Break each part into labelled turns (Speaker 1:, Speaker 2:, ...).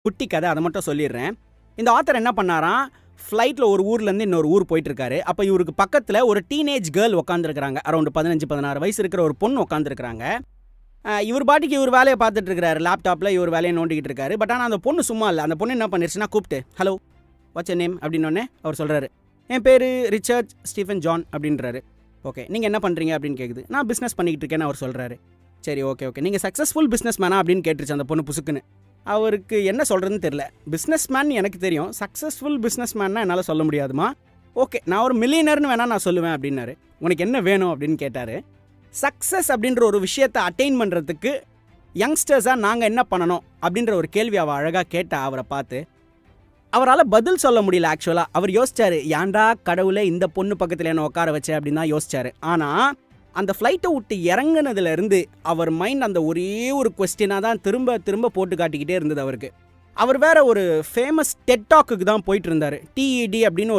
Speaker 1: குட்டி கதை, அதை மட்டும் சொல்லிடுறேன். இந்த ஆத்தர் என்ன பண்ணாராம், ஃப்ளைட்டில் ஒரு ஊர்லேருந்து இன்னொரு ஊர் போயிட்டுருக்காரு. அப்போ இவருக்கு பக்கத்தில் ஒரு டீனேஜ் கேர்ள் உட்காந்துருக்குறாங்க. அரௌண்ட் 15-16 வயசு இருக்கிற ஒரு பொண்ணு உட்காந்துருக்குறாங்க. இவர் பாட்டிக்கு இவர் வேலையை பார்த்துட்டு இருக்காரு, லேப்டாப்பில் இவர் வேலையை நோண்டிக்கிட்டு இருக்காரு. பட் ஆனால் அந்த பொண்ணு சும்மா இல்லை. அந்த பொண்ணு என்ன பண்ணிருச்சுன்னா கூப்பிட்டு, ஹலோ வாட்ஸ் நேம் அப்படின்னோடனே அவர் சொல்கிறாரு, என் பேர் ரிச்சர்ட் ஸ்டீஃபன் ஜான் அப்படின்றாரு. ஓகே, நீங்கள் என்ன பண்ணுறீங்க அப்படின்னு கேட்குது. நான் பிஸ்னஸ் பண்ணிக்கிட்டு இருக்கேன்னு அவர் சொல்கிறாரு. சரி, ஓகே, நீங்கள் சக்ஸஸ்ஃபுல் பிஸ்னஸ் மேனா அப்படின்னு கேட்டுருச்சு அந்த பொண்ணு புசுக்குன்னு. அவருக்கு என்ன சொல்கிறதுன்னு தெரியல. பிஸ்னஸ் மேன் எனக்கு தெரியும், சக்ஸஸ்ஃபுல் பிஸ்னஸ் மேன்னா என்னால் சொல்ல முடியாதுமா. ஓகே, நான் ஒரு மில்லியனர்னு வேணால் நான் சொல்லுவேன் அப்படின்னாரு. உனக்கு என்ன வேணும் அப்படின்னு கேட்டார். சக்ஸஸ் அப்படின்ற ஒரு விஷயத்தை அட்டைன் பண்ணுறதுக்கு யங்ஸ்டர்ஸாக நாங்கள் என்ன பண்ணணும் அப்படின்ற ஒரு கேள்வி அவள் அழகாக கேட்டா. அவரை பார்த்து அவரால் பதில் சொல்ல முடியல. ஆக்சுவலாக அவர் யோசிச்சார், ஏன்டா கடவுளே இந்த பொண்ணு பக்கத்தில் என்ன உட்கார வச்சேன் அப்படின்னு தான் யோசிச்சார். ஆனால் அந்த ஃப்ளைட்டை விட்டு இறங்குனதுலேருந்து அவர் மைண்ட் அந்த ஒரே ஒரு கொஸ்டினாக தான் திரும்ப திரும்ப போட்டு காட்டிக்கிட்டே இருந்தது அவருக்கு. அவர் வேற ஒரு ஃபேமஸ் டெட்டாக்கு தான் போயிட்டு இருந்தார். டிஇடி அப்படின்னு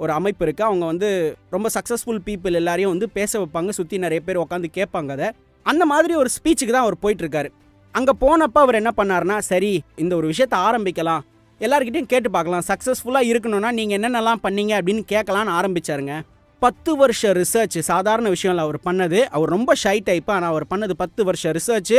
Speaker 1: ஒரு அமைப்பு இருக்குது. அவங்க ரொம்ப சக்ஸஸ்ஃபுல் பீப்புள் எல்லாரையும் பேச வைப்பாங்க, சுற்றி நிறைய பேர் உட்காந்து கேட்பாங்க. அதை அந்த மாதிரி ஒரு ஸ்பீச்சுக்கு தான் அவர் போயிட்டுருக்காரு. அங்கே போனப்போ அவர் என்ன பண்ணார்னா, சரி இந்த ஒரு விஷயத்தை ஆரம்பிக்கலாம், எல்லாருக்கிட்டையும் கேட்டு பார்க்கலாம், சக்ஸஸ்ஃபுல்லாக இருக்கணும்னா நீங்கள் என்னென்னலாம் பண்ணீங்க அப்படின்னு கேட்கலான்னு ஆரம்பித்தாருங்க. 10 வருஷ ரிசர்ச் சாதாரண விஷயம் இல்லை அவர் பண்ணது. அவர் ரொம்ப ஷை டைப்பு, ஆனால் அவர் பண்ணது 10 வருஷ ரிசர்ச்சு.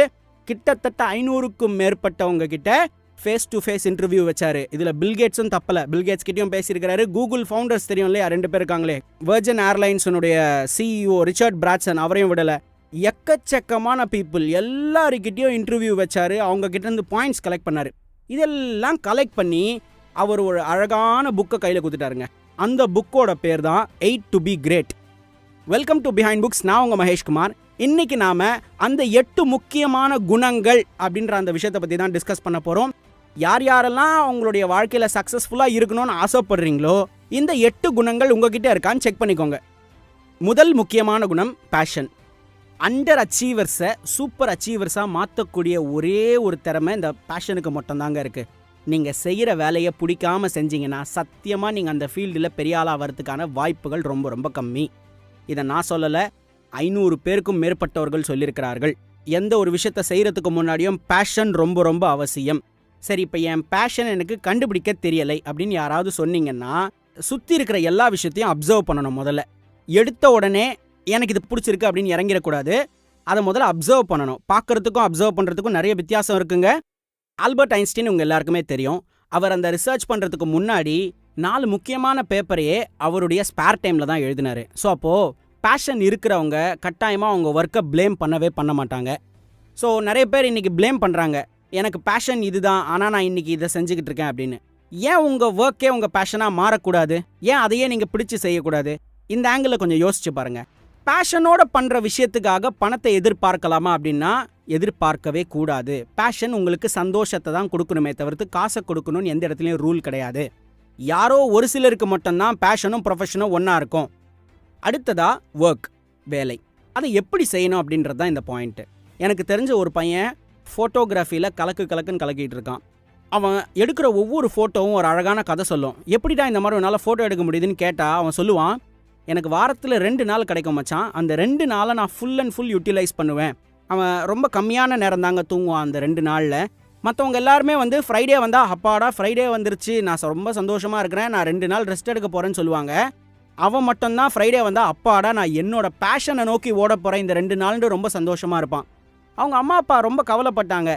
Speaker 1: கிட்டத்தட்ட 500க்கும் மேற்பட்டவங்க கிட்ட ஃபேஸ் டு ஃபேஸ் இன்டர்வியூ வச்சாரு. இதில் பில்கேட்ஸும் தப்பலை, பில்கேட்ஸ் கிட்டையும் பேசியிருக்கிறாரு. கூகுள் ஃபவுண்டர்ஸ் தெரியும் இல்லையா, 2 பேர் இருக்காங்களே, வெர்ஜின் ஏர்லைன்ஸுடைய சிஇஓ ரிச்சர்ட் பிராட்சன், அவரையும் விடலை. எக்கச்சக்கமான பீப்புள் எல்லாருக்கிட்டையும் இன்டர்வியூ வச்சாரு. அவங்க கிட்டேருந்து பாயிண்ட்ஸ் கலெக்ட் பண்ணார். இதெல்லாம் கலெக்ட் பண்ணி அவர் ஒரு அழகான புக்கை கையில் கொடுத்துட்டாருங்க. அந்த புக்கோட பேர் தான் 8 to be great. Welcome to behind books. நான் உங்கள் மகேஷ்குமார். இன்னைக்கு நாம் அந்த 8 முக்கியமான குணங்கள் அப்படின்ற அந்த விஷயத்தை பற்றி தான் டிஸ்கஸ் பண்ண போகிறோம். யாரெல்லாம் உங்களுடைய வாழ்க்கையில் சக்ஸஸ்ஃபுல்லாக இருக்கணும்னு ஆசைப்படுறீங்களோ இந்த 8 குணங்கள் உங்ககிட்ட இருக்கான்னு செக் பண்ணிக்கோங்க. முதல் முக்கியமான குணம் பேஷன். அண்டர் அச்சீவர்ஸை சூப்பர் அச்சீவர்ஸாக மாற்றக்கூடிய ஒரே ஒரு திறமை இந்த பேஷனுக்கு மட்டும்தாங்க இருக்குது. நீங்கள் செய்கிற வேலையை பிடிக்காமல் செஞ்சீங்கன்னா சத்தியமாக நீங்கள் அந்த ஃபீல்டில் பெரிய ஆளாக வரதுக்கான வாய்ப்புகள் ரொம்ப ரொம்ப கம்மி. இதை நான் சொல்லலை, 500 பேருக்கும் மேற்பட்டவர்கள் சொல்லியிருக்கிறார்கள். எந்த ஒரு விஷயத்தை செய்கிறதுக்கு முன்னாடியும் பேஷன் ரொம்ப ரொம்ப அவசியம். சரி, இப்போ என் பேஷன் எனக்கு கண்டுபிடிக்க தெரியலை அப்படின்னு யாராவது சொன்னீங்கன்னா, சுற்றி இருக்கிற எல்லா விஷயத்தையும் அப்சர்வ் பண்ணணும். முதல்ல எடுத்த உடனே எனக்கு இது பிடிச்சிருக்கு அப்படின்னு இறங்கிடக்கூடாது. அதை முதல்ல அப்சர்வ் பண்ணணும். பார்க்குறதுக்கும் அப்சர்வ் பண்ணுறதுக்கும் நிறைய வித்தியாசம் இருக்குங்க. ஆல்பர்ட் ஐன்ஸ்டீன் உங்கள் எல்லாருக்குமே தெரியும். அவர் அந்த ரிசர்ச் பண்ணுறதுக்கு முன்னாடி 4 முக்கியமான பேப்பரையே அவருடைய ஸ்பேர் டைமில் தான் எழுதினார். ஸோ அப்போது பேஷன் இருக்கிறவங்க கட்டாயமாக அவங்க ஒர்க்கை ப்ளேம் பண்ண மாட்டாங்க. ஸோ நிறைய பேர் இன்றைக்கி ப்ளேம் பண்ணுறாங்க, எனக்கு பேஷன் இதுதான் ஆனால் நான் இன்றைக்கி இதை செஞ்சுக்கிட்டு இருக்கேன் அப்படின்னு. ஏன் உங்கள் ஒர்க்கே உங்கள் பேஷனாக மாறக்கூடாது? ஏன் அதையே நீங்கள் பிடிச்சி செய்யக்கூடாது? இந்த ஆங்கிளில் கொஞ்சம் யோசிச்சு பாருங்கள். பேஷனோட பண்ணுற விஷயத்துக்காக பணத்தை எதிர்பார்க்கலாமா அப்படின்னா எதிர்பார்க்கவே கூடாது. பேஷன் உங்களுக்கு சந்தோஷத்தை தான் கொடுக்கணுமே தவிர்த்து காசை கொடுக்கணும்னு எந்த இடத்துலையும் ரூல் கிடையாது. யாரோ ஒரு சிலருக்கு மட்டும்தான் பேஷனும் ப்ரொஃபஷனும் ஒன்றா இருக்கும். அடுத்ததா ஒர்க், வேலை. அதை எப்படி செய்யணும் அப்படின்றது தான் இந்த பாயிண்ட்டு. எனக்கு தெரிஞ்ச ஒரு பையன் ஃபோட்டோகிராஃபியில் கலக்குன்னு கலக்கிட்டு இருக்கான். அவன் எடுக்கிற ஒவ்வொரு ஃபோட்டோவும் ஒரு அழகான கதை சொல்லும். எப்படிடா இந்த மாதிரி உன்னால் ஃபோட்டோ எடுக்க முடியுதுன்னு கேட்டால் அவன் சொல்லுவான், எனக்கு வாரத்தில் 2 நாள் கிடைக்கும் மச்சான், அந்த 2 நாளை நான் ஃபுல் அண்ட் ஃபுல் யூட்டிலைஸ் பண்ணுவேன். அவன் ரொம்ப கம்மியான நேரம் தாங்க தூங்குவான் அந்த 2 நாளில். மற்றவங்க எல்லாருமே ஃப்ரைடே வந்தால் அப்பாடா ஃப்ரைடே வந்துருச்சு, நான் ரொம்ப சந்தோஷமாக இருக்கிறேன், நான் 2 நாள் ரெஸ்ட் எடுக்க போகிறேன்னு சொல்லுவாங்க. அவன் மட்டும்தான் ஃப்ரைடே வந்தால் அப்பாடா நான் என்னோட பேஷனை நோக்கி ஓட போகிறேன் இந்த 2 நாள்னு ரொம்ப சந்தோஷமாக இருப்பான். அவங்க அம்மா அப்பா ரொம்ப கவலைப்பட்டாங்க.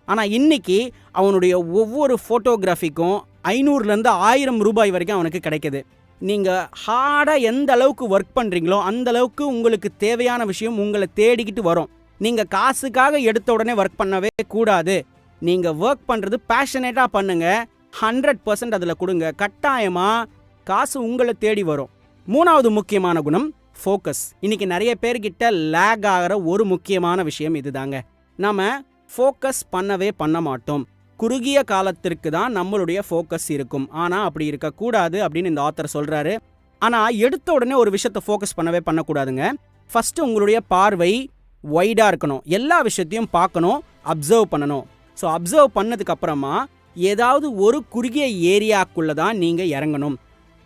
Speaker 1: ஆனால் இன்னைக்கு அவனுடைய ஒவ்வொரு ஃபோட்டோகிராஃபிக்கும் 500லேருந்து 1000 ரூபாய் வரைக்கும் அவனுக்கு கிடைக்குது. நீங்கள் ஹார்டாக எந்த அளவுக்கு ஒர்க் பண்ணுறீங்களோ அந்த அளவுக்கு உங்களுக்கு தேவையான விஷயம் உங்களை தேடிக்கிட்டு வரும். நீங்கள் காசுக்காக எடுத்த உடனே ஒர்க் பண்ணவே கூடாது. நீங்கள் ஒர்க் பண்ணுறது பேஷனேட்டாக பண்ணுங்கள், 100% அதில் கொடுங்க. கட்டாயமாக காசு உங்களை தேடி வரும். 3வது முக்கியமான குணம் ஃபோக்கஸ். இன்றைக்கி நிறைய பேர்கிட்ட லேக் ஆகிற ஒரு முக்கியமான விஷயம் இதுதாங்க. நம்ம ஃபோக்கஸ் பண்ண மாட்டோம். குறுகிய காலத்திற்கு தான் நம்மளுடைய ஃபோக்கஸ் இருக்கும். ஆனால் அப்படி இருக்கக்கூடாது அப்படின்னு இந்த ஆத்தர் சொல்கிறாரு. ஆனால் எடுத்த உடனே ஒரு விஷயத்தை ஃபோக்கஸ் பண்ணக்கூடாதுங்க. ஃபஸ்ட்டு உங்களுடைய பார்வை வைடாக இருக்கணும். எல்லா விஷயத்தையும் பார்க்கணும், அப்சர்வ் பண்ணணும். ஸோ அப்சர்வ் பண்ணதுக்கப்புறமா ஏதாவது ஒரு குறுகிய ஏரியாக்குள்ளே தான் நீங்கள் இறங்கணும்.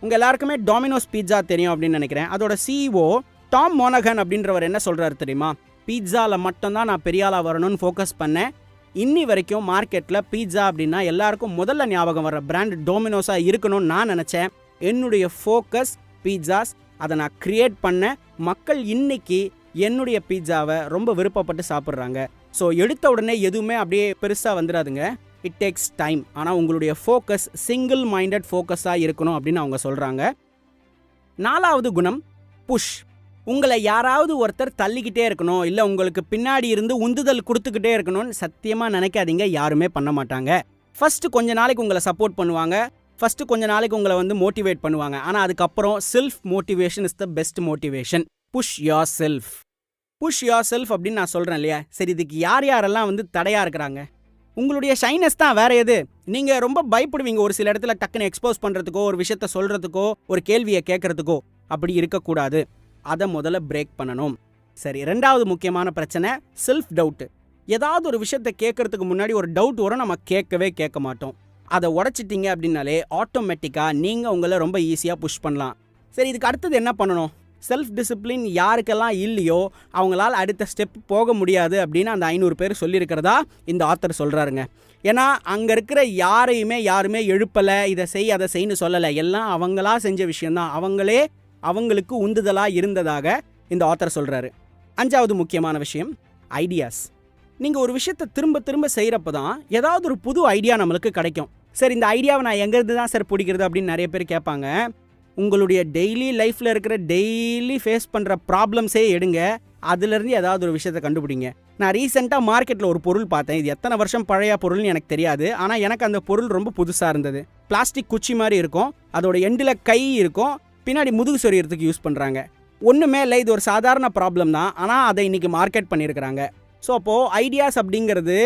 Speaker 1: உங்கள் எல்லாருக்குமே டாமினோஸ் பீட்சா தெரியும் அப்படின்னு நினைக்கிறேன். அதோட சிஇஓ டாம் மோனகன் அப்படின்றவர் என்ன சொல்கிறாரு தெரியுமா? பீட்சாவில் மட்டும்தான் நான் பெரிய ஆளாக வரணும்னு ஃபோக்கஸ் பண்ணேன். இன்னி வரைக்கும் மார்க்கெட்டில் பீட்சா அப்படின்னா எல்லாருக்கும் முதல்ல ஞாபகம் வர்ற பிராண்ட் டோமினோஸாக இருக்கணும்னு நான் நினச்சேன். என்னுடைய ஃபோக்கஸ் பீட்சாஸ். அதை நான் கிரியேட் பண்ண மக்கள் இன்னைக்கு என்னுடைய பீட்சாவை ரொம்ப விருப்பப்பட்டு சாப்பிட்றாங்க. ஸோ எடுத்த உடனே எதுவுமே அப்படியே பெருசாக வந்துடாதுங்க. It takes time. ஆனால் உங்களுடைய ஃபோக்கஸ் சிங்கிள் மைண்டட் ஃபோக்கஸாக இருக்கணும் அப்படின்னு அவங்க சொல்கிறாங்க. 4வது குணம் புஷ். உங்களை யாராவது ஒருத்தர் தள்ளிக்கிட்டே இருக்கணும், இல்லை உங்களுக்கு பின்னாடி இருந்து உந்துதல் கொடுத்துக்கிட்டே இருக்கணும்னு சத்தியமாக நினைக்காதீங்க. யாருமே பண்ண மாட்டாங்க. ஃபஸ்ட்டு கொஞ்ச நாளைக்கு உங்களை சப்போர்ட் பண்ணுவாங்க, ஃபஸ்ட்டு கொஞ்ச நாளைக்கு உங்களை வந்து மோட்டிவேட் பண்ணுவாங்க. ஆனால் அதுக்கப்புறம் self motivation is the best motivation. Push yourself. Push yourself அப்படின்னு நான் சொல்கிறேன் இல்லையா. சரி, இதுக்கு யாரெல்லாம் வந்து தடையாக இருக்கிறாங்க? உங்களுடைய ஷைனஸ் தான், வேற எது? நீங்கள் ரொம்ப பயப்படுவீங்க ஒரு சில இடத்துல டக்குன்னு எக்ஸ்போஸ் பண்ணுறதுக்கோ, ஒரு விஷயத்த சொல்கிறதுக்கோ, ஒரு கேள்வியை கேட்குறதுக்கோ. அப்படி இருக்கக்கூடாது. அதை முதல்ல பிரேக் பண்ணணும். சரி, 2வது முக்கியமான பிரச்சனை செல்ஃப் டவுட்டு. ஏதாவது ஒரு விஷயத்தை கேட்கறதுக்கு முன்னாடி ஒரு டவுட் வரும், நம்ம கேட்க மாட்டோம். அதை உடச்சிட்டிங்க அப்படின்னாலே ஆட்டோமேட்டிக்காக நீங்கள் உங்களை ரொம்ப ஈஸியாக புஷ் பண்ணலாம். சரி, இதுக்கு அடுத்தது என்ன பண்ணணும்? செல்ஃப் டிசிப்ளின் யாருக்கெல்லாம் இல்லையோ அவங்களால அடுத்த ஸ்டெப் போக முடியாது அப்படின்னு அந்த 500 பேர் சொல்லியிருக்கிறதா இந்த ஆத்தர் சொல்கிறாருங்க. ஏன்னா அங்கே இருக்கிற யாருமே எழுப்பலை, இதை செய் அதை செய்யு சொல்லலை. எல்லாம் அவங்களா செஞ்ச விஷயந்தான். அவங்களே அவங்களுக்கு உந்துதலாக இருந்ததாக இந்த ஆத்தர் சொல்கிறாரு. 5வது முக்கியமான விஷயம் ஐடியாஸ். நீங்கள் ஒரு விஷயத்தை திரும்ப செய்கிறப்ப தான் ஏதாவது ஒரு புது ஐடியா நம்மளுக்கு கிடைக்கும். சரி, இந்த ஐடியாவை நான் எங்கேருந்து தான் சார் பிடிக்கிறது அப்படின்னு நிறைய பேர் கேட்பாங்க. உங்களுடைய டெய்லி லைஃப்பில் இருக்கிற டெய்லி ஃபேஸ் பண்ணுற ப்ராப்ளம்ஸே எடுங்க, அதுலேருந்து ஏதாவது ஒரு விஷயத்தை கண்டுபிடிங்க. நான் ரீசெண்டாக மார்க்கெட்டில் ஒரு பொருள் பார்த்தேன். இது எத்தனை வருஷம் பழைய பொருள்னு எனக்கு தெரியாது. ஆனால் எனக்கு அந்த பொருள் ரொம்ப புதுசாக இருந்தது. பிளாஸ்டிக் குச்சி மாதிரி இருக்கும், அதோட எண்டில் கை இருக்கும், பின்னாடி முதுகு சொரியறதுக்கு யூஸ் பண்ணுறாங்க. ஒன்றுமே இல்லை, இது ஒரு சாதாரண ப்ராப்ளம் தான். ஆனால் அதை இன்றைக்கி மார்க்கெட் பண்ணியிருக்கிறாங்க. ஸோ அப்போது ஐடியாஸ் அப்படிங்கிறது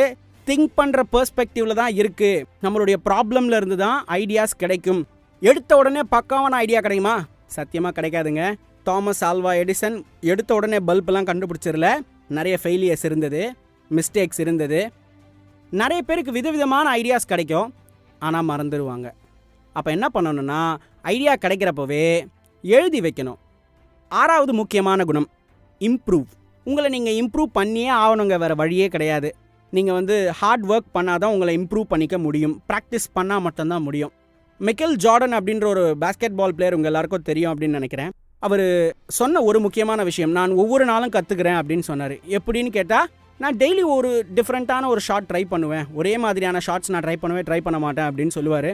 Speaker 1: திங்க் பண்ணுற பெர்ஸ்பெக்டிவில் தான் இருக்குது. நம்மளுடைய ப்ராப்ளமில் இருந்து தான் ஐடியாஸ் கிடைக்கும். எடுத்த உடனே பக்காவான ஐடியா கிடைக்குமா? சத்தியமாக கிடைக்காதுங்க. தாமஸ் ஆல்வா எடிசன் எடுத்த உடனே பல்பெல்லாம் கண்டுபிடிச்சிடல. நிறைய ஃபெயிலியர்ஸ் இருந்தது, மிஸ்டேக்ஸ் இருந்தது. நிறைய பேருக்கு விதவிதமான ஐடியாஸ் கிடைக்கும், ஆனால் மறந்துடுவாங்க. அப்போ என்ன பண்ணணும்னா ஐடியா கிடைக்கிறப்பவே எழுதி வைக்கணும். 6வது முக்கியமான குணம் இம்ப்ரூவ். உங்களை நீங்கள் இம்ப்ரூவ் பண்ணியே ஆகணுங்க, வேறு வழியே கிடையாது. நீங்கள் ஹார்ட் ஒர்க் பண்ணாதான் உங்களை இம்ப்ரூவ் பண்ணிக்க முடியும். ப்ராக்டிஸ் பண்ணால் மட்டும்தான் முடியும். மைக்கேல் ஜார்டன் அப்படின்ற ஒரு பாஸ்கெட் பால் பிளேயர் உங்கள் எல்லாருக்கும் தெரியும் அப்படின்னு நினைக்கிறேன். அவர் சொன்ன ஒரு முக்கியமான விஷயம், நான் ஒவ்வொரு நாளும் கற்றுக்கிறேன் அப்படின்னு சொன்னார். எப்படின்னு கேட்டால், நான் டெய்லி ஒரு டிஃப்ரெண்ட்டான ஒரு ஷாட் ட்ரை பண்ணுவேன், ஒரே மாதிரியான ஷாட்ஸ் நான் ட்ரை பண்ண மாட்டேன் அப்படின்னு சொல்லுவார்.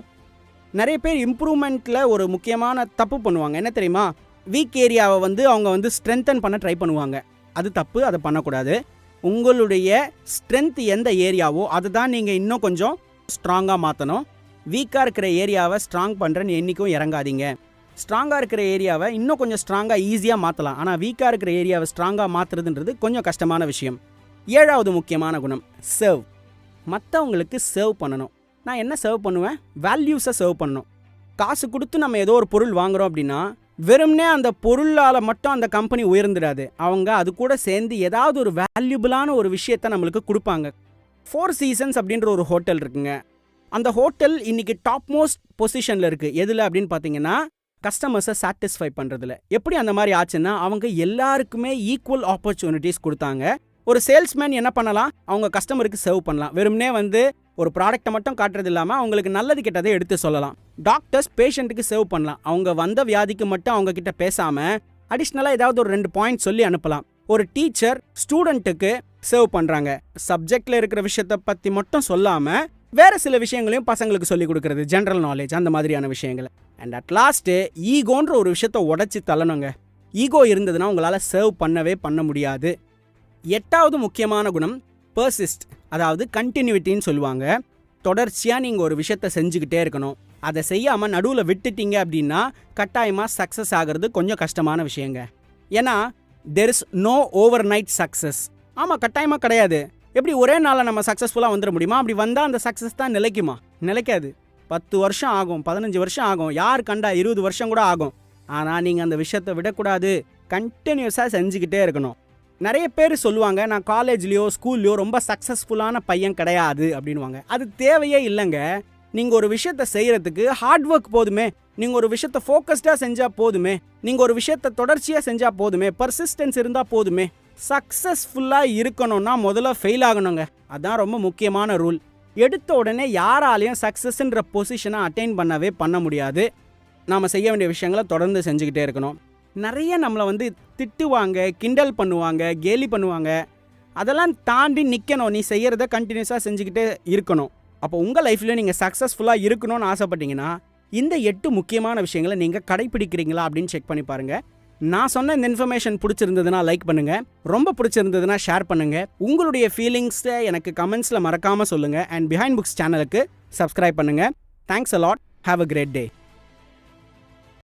Speaker 1: நிறைய பேர் இம்ப்ரூவ்மெண்ட்டில் ஒரு முக்கியமான தப்பு பண்ணுவாங்க. என்ன தெரியுமா? வீக் ஏரியாவை அவங்க ஸ்ட்ரென்தன் பண்ண ட்ரை பண்ணுவாங்க. அது தப்பு, அதை பண்ணக்கூடாது. உங்களுடைய ஸ்ட்ரென்த் எந்த ஏரியாவோ அதை தான் நீங்கள் இன்னும் கொஞ்சம் ஸ்ட்ராங்காக மாற்றணும். வீக்காக இருக்கிற ஏரியாவை ஸ்ட்ராங் பண்ணுறேன்னு என்றைக்கும் இறங்காதீங்க. ஸ்ட்ராங்காக இருக்கிற ஏரியாவை இன்னும் கொஞ்சம் ஸ்ட்ராங்காக ஈஸியாக மாற்றலாம். ஆனால் வீக்காக இருக்கிற ஏரியாவை ஸ்ட்ராங்காக மாற்றுறதுன்றது கொஞ்சம் கஷ்டமான விஷயம். 7வது முக்கியமான குணம் சர்வ். மற்றவங்களுக்கு சர்வ் பண்ணணும். நான் என்ன சர்வ் பண்ணுவேன்? வேல்யூஸை சர்வ் பண்ணணும். காசு கொடுத்து நம்ம ஏதோ ஒரு பொருள் வாங்குகிறோம் அப்படின்னா வெறும்னே அந்த பொருளால் மட்டும் அந்த கம்பெனி உயர்ந்துடாது. அவங்க அது கூட சேர்ந்து ஏதாவது ஒரு வேல்யூபிளான ஒரு விஷயத்தை நம்மளுக்கு கொடுப்பாங்க. 4 Seasons அப்படின்ற ஒரு ஹோட்டல் இருக்குங்க. அந்த ஹோட்டல் இன்னைக்கு டாப் மோஸ்ட் பொசிஷனில் இருக்குது. எதில் அப்படின்னு பார்த்தீங்கன்னா, கஸ்டமர்ஸை சாட்டிஸ்ஃபை பண்ணுறதுல. எப்படி அந்த மாதிரி ஆச்சுன்னா, அவங்க எல்லாருக்குமே ஈக்குவல் ஆப்பர்ச்சுனிட்டிஸ் கொடுத்தாங்க. ஒரு சேல்ஸ்மேன் என்ன பண்ணலாம்? அவங்க கஸ்டமருக்கு சர்வ் பண்ணலாம். வெறும்னே ஒரு ப்ராடக்ட்டை மட்டும் காட்டுறது இல்லாமல் அவங்களுக்கு நல்லது கெட்டதை எடுத்து சொல்லலாம். டாக்டர்ஸ் பேஷண்ட்டுக்கு சர்வ் பண்ணலாம். அவங்க வந்த வியாதிக்கு மட்டும் அவங்க கிட்ட பேசாமல் அடிஷ்னலாக ஏதாவது ஒரு 2 பாயிண்ட் சொல்லி அனுப்பலாம். ஒரு டீச்சர் ஸ்டூடெண்ட்டுக்கு சர்வ் பண்ணுறாங்க. சப்ஜெக்டில் இருக்கிற விஷயத்தை பற்றி மட்டும் சொல்லாமல் வேறு சில விஷயங்களையும் பசங்களுக்கு சொல்லிக் கொடுக்குறது, ஜென்ரல் நாலேஜ், அந்த மாதிரியான விஷயங்களை. அண்ட் அட் லாஸ்ட்டு ஈகோன்ற ஒரு விஷயத்தை உடச்சி தள்ளணுங்க. ஈகோ இருந்ததுன்னா உங்களால் சர்வ் பண்ண முடியாது. 8வது முக்கியமான குணம் பர்சிஸ்ட், அதாவது கண்டினியூட்டின்னு சொல்லுவாங்க. தொடர்ச்சியாக நீங்கள் ஒரு விஷயத்தை செஞ்சுக்கிட்டே இருக்கணும். அதை செய்யாமல் நடுவில் விட்டுட்டீங்க அப்படின்னா கட்டாயமாக சக்ஸஸ் ஆகிறது கொஞ்சம் கஷ்டமான விஷயங்க. ஏன்னா there is no overnight success. ஆமாம், கட்டாயமாக கிடையாது. எப்படி ஒரே நாளில் நம்ம சக்ஸஸ்ஃபுல்லாக வந்துட முடியுமா? அப்படி வந்தால் அந்த சக்ஸஸ் தான் நிலைக்குமா? நிலைக்காது. 10 வருஷம் ஆகும், 15 வருஷம் ஆகும், யார் கண்டா 20 வருஷம் கூட ஆகும். ஆனால் நீங்கள் அந்த விஷயத்தை விடக்கூடாது, கண்டினியூஸாக செஞ்சுக்கிட்டே இருக்கணும். நிறைய பேர் சொல்லுவாங்க, நான் காலேஜ்லேயோ ஸ்கூல்லையோ ரொம்ப சக்ஸஸ்ஃபுல்லான பையன் கிடையாது அப்படின்வாங்க. அது தேவையே இல்லைங்க. நீங்கள் ஒரு விஷயத்தை செய்கிறதுக்கு ஹார்ட் ஒர்க் போதுமே. நீங்கள் ஒரு விஷயத்தை ஃபோக்கஸ்டாக செஞ்சால் போதுமே. நீங்கள் ஒரு விஷயத்தை தொடர்ச்சியாக செஞ்சால் போதுமே. பர்சிஸ்டன்ஸ் இருந்தால் போதுமே. சக்ஸஸ்ஃபுல்லாக இருக்கணும்னா முதல்ல ஃபெயில் ஆகணுங்க. அதான் ரொம்ப முக்கியமான ரூல். எடுத்த உடனே யாராலையும் சக்ஸஸ்ன்ற பொசிஷனை அட்டைன் பண்ண முடியாது. நாம் செய்ய வேண்டிய விஷயங்களை தொடர்ந்து செஞ்சுக்கிட்டே இருக்கணும். நிறைய நம்மளை திட்டுவாங்க, கிண்டல் பண்ணுவாங்க, கேலி பண்ணுவாங்க. அதெல்லாம் தாண்டி நிற்கணும். நீ செய்கிறத கண்டினியூஸாக செஞ்சுக்கிட்டே இருக்கணும். அப்போ உங்கள் லைஃப்லேயும் நீங்கள் சக்ஸஸ்ஃபுல்லாக இருக்கணும்னு ஆசைப்பட்டீங்கன்னா இந்த 8 முக்கியமான விஷயங்களை நீங்கள் கடைப்பிடிக்கிறீங்களா அப்படின்னு செக் பண்ணி பாருங்கள். நான் சொன்ன இந்த இன்ஃபர்மேஷன் பிடிச்சிருந்ததுன்னா லைக் பண்ணுங்கள், ரொம்ப பிடிச்சிருந்ததுன்னா ஷேர் பண்ணுங்கள். உங்களுடைய ஃபீலிங்ஸை எனக்கு கமெண்ட்ஸில் மறக்காமல் சொல்லுங்கள். அண்ட் பிஹைண்ட் புக்ஸ் சேனலுக்கு சப்ஸ்கிரைப் பண்ணுங்கள். Thanks a lot. Have a great day.